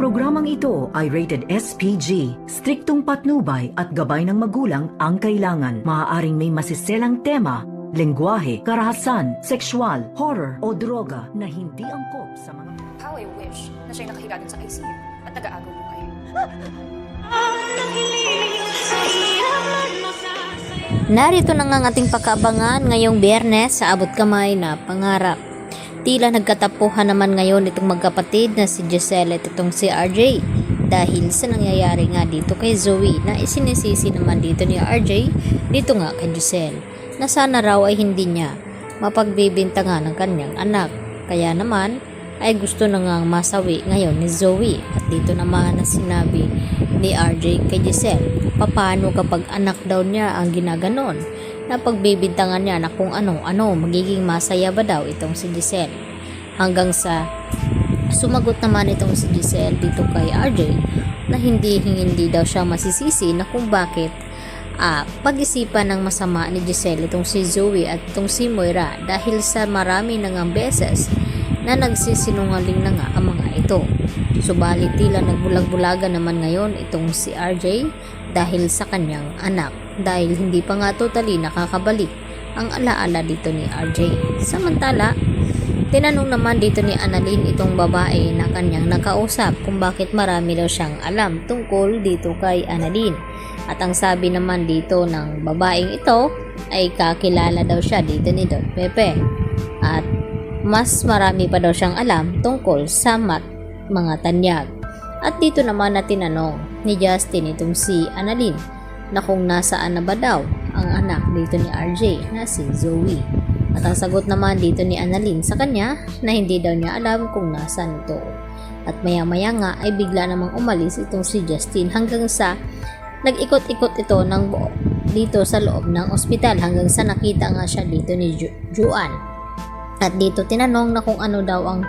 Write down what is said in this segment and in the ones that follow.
programang ito ay rated SPG. Striktong patnubay at gabay ng magulang ang kailangan. Maaaring may masiselang tema, lengguwahe, karahasan, sexual, horror o droga na hindi angkop sa mga... How I wish na siya'y nakahiga dun sa ICU at nag-aagaw buhay. Narito na nga ang ating pakaabangan ngayong Biyernes sa Abot Kamay na Pangarap. Tila nagkatapuhan naman ngayon itong magkapatid na si Giselle at itong si RJ dahil sa nangyayari nga dito kay Zoe na isinisisi naman dito ni RJ dito nga kay Giselle na sana raw ay hindi niya mapagbibintangan ng kanyang anak. Kaya naman ay gusto na ngang masawi ngayon ni Zoe at dito naman na sinabi ni RJ kay Giselle paano kapag anak daw niya ang ginaganon na pagbibintangan niya na kung ano-ano, magiging masaya ba daw itong si Giselle. Hanggang sa sumagot naman itong si Giselle dito kay RJ na hindi daw siya masisisi na kung bakit pag-isipan ng masama ni Giselle itong si Zoe at itong si Moira dahil sa marami na ngang beses na nagsisinungaling na nga ang mga ito. Subalit tila nagbulag-bulagan naman ngayon itong si RJ dahil sa kanyang anak dahil hindi pa nga totally nakakabalik ang alaala dito ni RJ. Samantala, tinanong naman dito ni Annalyn itong babae na kanyang nakausap kung bakit marami daw siyang alam tungkol dito kay Annalyn. At ang sabi naman dito ng babaeng ito ay kakilala daw siya dito ni Don Pepe. At mas marami pa daw siyang alam tungkol sa mga tanyag. At dito naman na tinanong ni Justin itong si Annalyn na kung nasaan na ba daw ang anak dito ni RJ na si Zoe. At ang sagot naman dito ni Annalyn sa kanya na hindi daw niya alam kung nasaan ito. At maya-maya nga ay bigla namang umalis itong si Justin hanggang sa nag-ikot-ikot ito dito sa loob ng ospital hanggang sa nakita nga siya dito ni Juan. At dito tinanong na kung ano daw ang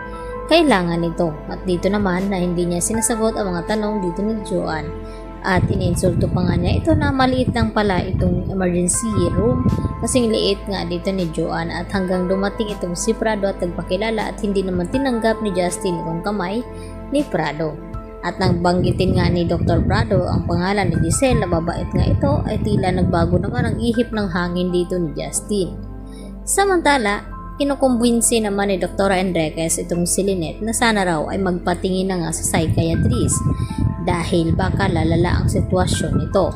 kailangan nito. At dito naman na hindi niya sinasagot ang mga tanong dito ni Juan. At ininsulto pa nga niya ito na maliit lang pala itong emergency room kasing liit nga dito ni Juan at hanggang dumating itong si Prado at nagpakilala at hindi naman tinanggap ni Justin itong kamay ni Prado. At nang banggitin nga ni Dr. Prado ang pangalan ni Giselle na babait nga ito ay tila nagbago naman ang ihip ng hangin dito ni Justin. Samantala, kinukumbinsi naman ni Dr. Enriquez itong si Lynette na sana raw ay magpatingin na nga sa psychiatrist dahil baka lalala ang sitwasyon nito.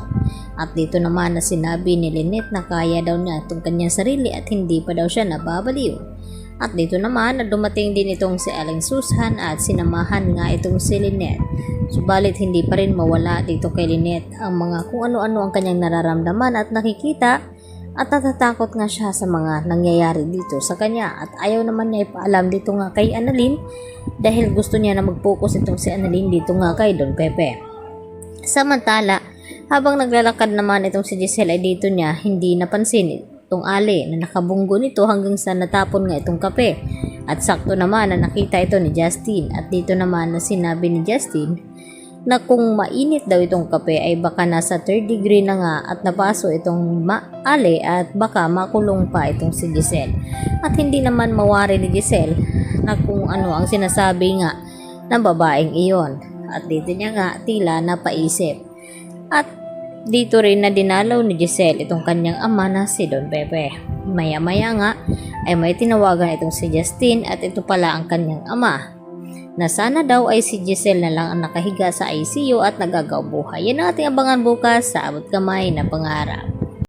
At dito naman na sinabi ni Lynette na kaya daw niya itong kanyang sarili at hindi pa daw siya nababaliw. At dito naman na dumating din itong si Aling Susan at sinamahan nga itong si Lynette. Subalit hindi pa rin mawala dito kay Lynette ang mga kung ano-ano ang kanyang nararamdaman at nakikita at natatakot nga siya sa mga nangyayari dito sa kanya at ayaw naman niya ipaalam dito nga kay Annalyn dahil gusto niya na mag-focus itong si Annalyn dito nga kay Don Pepe. Samantala, habang naglalakad naman itong si Giselle ay dito niya hindi napansin itong Ali na nakabunggo nito hanggang sa natapon nga itong kape. At sakto naman na nakita ito ni Justin at dito naman na sinabi ni Justin na kung mainit daw itong kape ay baka nasa 3rd degree na nga at napaso itong Ali at baka makulong pa itong si Giselle. At hindi naman mawari ni Giselle na kung ano ang sinasabi nga ng babaeng iyon. At dito niya nga tila napaisip. At dito rin na dinalaw ni Giselle itong kanyang ama na si Don Pepe. Maya-maya nga ay may tinawagan itong si Justin at ito pala ang kanyang ama na sana daw ay si Giselle na lang ang nakahiga sa ICU at nagagaw buhay. Yan ang ating abangan bukas sa Abot Kamay na Pangarap.